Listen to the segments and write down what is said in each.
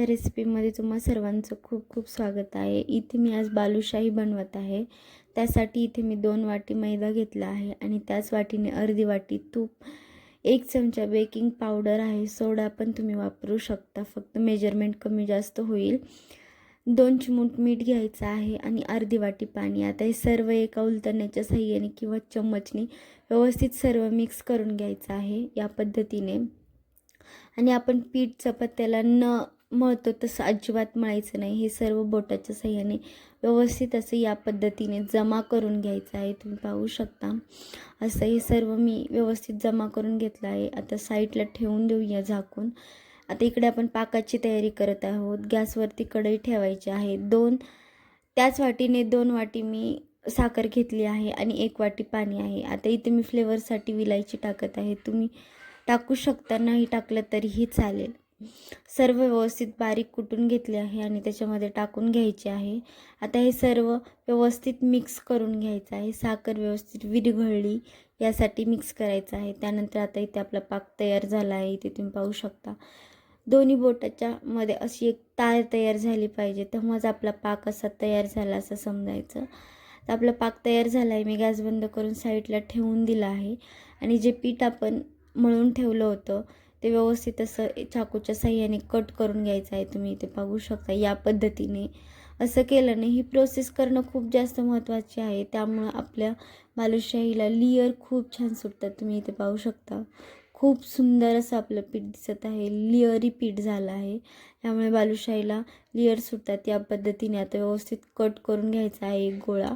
आजच्या रेसिपीमध्ये तुम्हा सर्वांचं खूप खूप स्वागत आहे। इथे मी आज बालुशाही बनवत आहे। त्यासाठी इथे मी 2 वाटी मैदा घेतला आहे आणि त्याच वाटीने अर्धी वाटी तूप, 1 चमचा बेकिंग पावडर आहे, सोडा पण तुम्ही वापरू शकता, फक्त मेजरमेंट कमी जास्त होईल। 2 चिमूट मीठ घ्यायचं आहे आणि अर्धी वाटी पाणी। आता हे सर्व एका उलटण्याच्या साहाय्याने किंवा चम्मचने व्यवस्थित सर्व मिक्स करून घ्यायचं आहे या पद्धतीने। आणि आपण पीठ चपात्याला न मळतो तसं अजिबात मळायचं नाही। हे सर्व बोटाच्या साहाय्याने व्यवस्थित असं या पद्धतीने जमा करून घ्यायचं आहे। तुम्ही पाहू शकता असं हे सर्व मी व्यवस्थित जमा करून घेतलं आहे। आता साईडला ठेवून देऊया झाकून। आता इकडे आपण पाकाची तयारी करत आहोत। गॅसवरती कढई ठेवायची आहे। त्याच वाटीने 2 वाटी मी साखर घेतली आहे आणि 1 वाटी पाणी आहे। आता इथे मी फ्लेवरसाठी विलायची टाकत आहे, तुम्ही टाकू शकता, नाही टाकलं तरीही चालेल। सर्व व्यवस्थित बारीक कुटून घेतले आहे आणि त्याच्यामध्ये टाकून घ्यायचे आहे। आता हे सर्व व्यवस्थित मिक्स करून घ्यायचं आहे। साखर व्यवस्थित विरघळली यासाठी मिक्स करायचं आहे। त्यानंतर आता इथे आपला पाक तयार झाला आहे। इथे तुम्ही पाहू शकता दोन्ही बोटाच्या मध्ये अशी एक तार तयार झाली पाहिजे, तेव्हाच आपला पाक असा तयार झाला असं समजायचं। तर आपला पाक तयार झाला आहे। मी गॅस बंद करून साईडला ठेवून दिला आहे आणि जे पीठ आपण मळून ठेवलं होतं ते व्यवस्थित असं चाकूच्या साहाय्याने कट करून घ्यायचं आहे। तुम्ही इथे पाहू शकता या पद्धतीने असं केल्याने ही प्रोसेस करणं खूप जास्त महत्त्वाची आहे। त्यामुळे आपल्या बालुशाहीला लेयर खूप छान सुटतात। तुम्ही इथे पाहू शकता खूप सुंदर असं आपलं पीठ दिसत आहे, लेयरी पीठ झालं आहे। त्यामुळे बालुशाहीला लेयर सुटतात। या पद्धतीने आता व्यवस्थित कट करून घ्यायचा आहे एक गोळा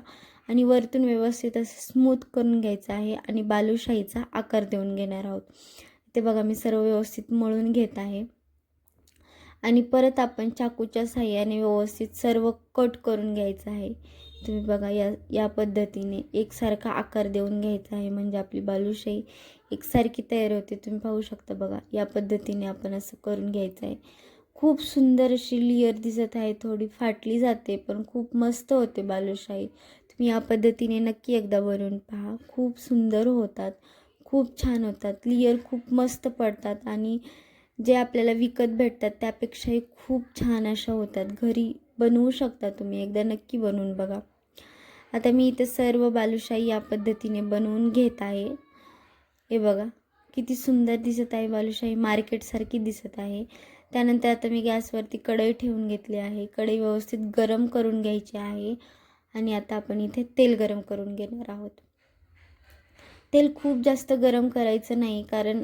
आणि वरतून व्यवस्थित असं स्मूथ करून घ्यायचं आहे आणि बालुशाहीचा आकार देऊन घेणार आहोत। ते बघा मी सर्व व्यवस्थित मळून घेत आहे आणि परत आपण चाकूच्या साहाय्याने व्यवस्थित सर्व कट करून घ्यायचं आहे। तुम्ही बघा या पद्धतीने एकसारखा आकार देऊन घ्यायचा आहे, म्हणजे आपली बालुशाही एकसारखी तयार होते। तुम्ही पाहू शकता बघा या पद्धतीने आपण असं करून घ्यायचं आहे। खूप सुंदर अशी लेयर दिसत आहे, थोडी फाटली जाते पण खूप मस्त होते बालुशाही। तुम्ही या पद्धतीने नक्की एकदा बनवून पहा, खूप सुंदर होतात, खूप छान होतात, लेयर खूप मस्त पडतात आणि जे आपल्याला विकत भेटतात त्यापेक्षाही खूप छान अशा होतात। घरी बनवू शकता तुम्ही, एकदा नक्की बनवून बघा। आता मी इथे सर्व बालुशाही या पद्धतीने बनवून घेत आहे। हे बघा किती सुंदर दिसत आहे, बालुशाही मार्केटसारखी दिसत आहे। त्यानंतर आता मी गॅसवरती कढई ठेवून घेतली आहे। कढई व्यवस्थित गरम करून घ्यायची आहे आणि आता आपण इथे तेल गरम करून घेणार आहोत। तेल खूप जास्त गरम करायचं नाही, कारण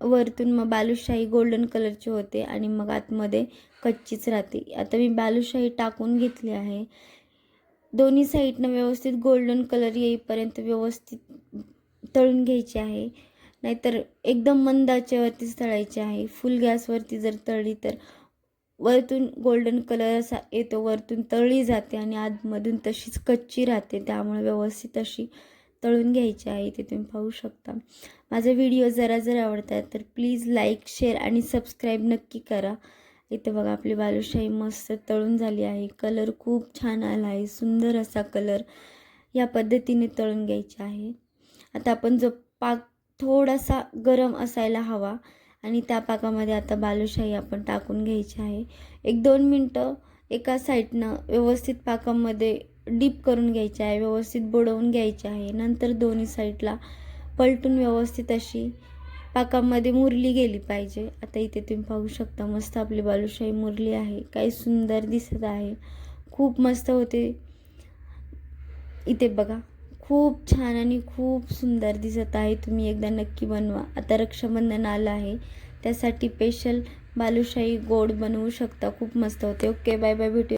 वरतून मग बालुशाही गोल्डन कलरची होते आणि मग आतमध्ये कच्चीच राहते। आता मी बालुशाही टाकून घेतली आहे। दोन्ही साईडनं व्यवस्थित गोल्डन कलर येईपर्यंत व्यवस्थित तळून घ्यायची आहे, नाहीतर एकदम मंद आचेवरतीच तळायची आहे। फुल गॅसवरती जर तळली तर वरतून गोल्डन कलर असा येतो, वरतून तळली जाते आणि आतमधून तशीच कच्ची राहते। त्यामुळे व्यवस्थित अशी तळून घ्यायची आहे। इथे तुम्ही पाहू शकता। माझा व्हिडिओ जर आवडतात तर प्लीज लाईक, शेअर आणि सबस्क्राईब नक्की करा। इथे बघा आपली बालुशाही मस्त तळून झाली आहे। कलर खूप छान आला आहे, सुंदर असा कलर। या पद्धतीने तळून घ्यायची आहे। आता आपण जो पाक थोडासा गरम असायला हवा आणि त्या पाकामध्ये आता बालुशाही आपण टाकून घ्यायची आहे। 1-2 मिनटं एका साईडनं व्यवस्थित पाकामध्ये डीप करून घ्यायची आहे, व्यवस्थित बुडवून घ्यायची आहे। नंतर दोन्ही साईडला पलटून व्यवस्थित अशी पाकामध्ये मुरली गेली पाहिजे। आता इथे तुम्ही पाहू शकता मस्त आपली बालुशाही मुरली आहे, काही सुंदर दिसत आहे, खूप मस्त होते। इथे बघा खूप छान आणि खूप सुंदर दिसत आहे। तुम्ही एकदा नक्की बनवा। आता रक्षाबंधन आलं आहे, त्यासाठी स्पेशल बालुशाही गोड बनवू शकता, खूप मस्त होते। ओके, बाय बाय, भेटूया।